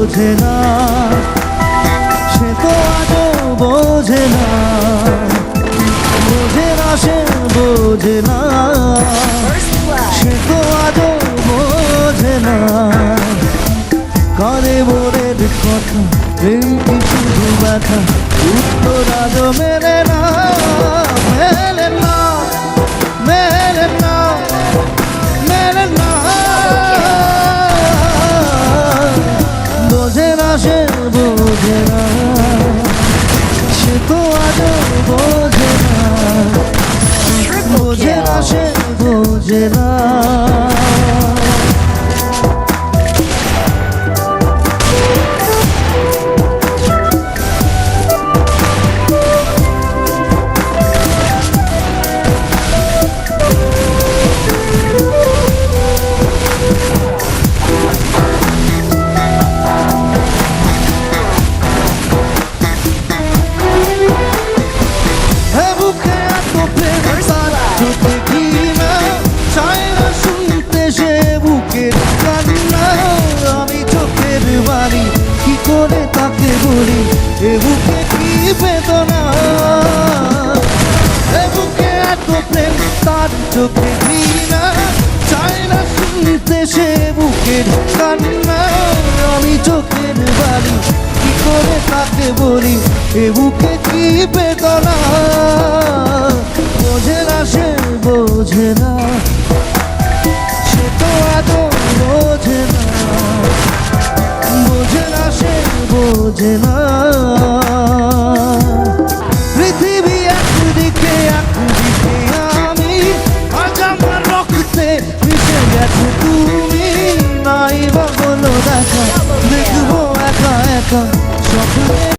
বোঝে না, সে তো আজও বোঝে না, বোঝে না সে বোঝে না, সে তো আজও বোঝে না। কারে মোরের কথা প্রেম কি শুধু ব্যথা, উত্তর আজও মেলে না, মেলে না, মেলে না, মেলে না। বোঝে না সে বোঝে না, সে তো আজও বোঝে না, বোঝে না সে বোঝে না। কি করে তাকে বলি এ বুকে কি বেদনা, এ বুকে এত প্রেম তার চোখে ঘৃণা, চায় না শুনতে সে বুকের কান্না। আমি চোখের বাড়ি কি করে তাকে বলি এ বুকে কি বেদনা, বোঝে না সে বোঝে না, সে তো আদৌ বোঝে না, বোঝে না সে বোঝে না। পৃথিবী একদিকে একদিকে আমি, আজ আমার রক্তে মিশে গেছে তুমি, নাই বা হলো দেখা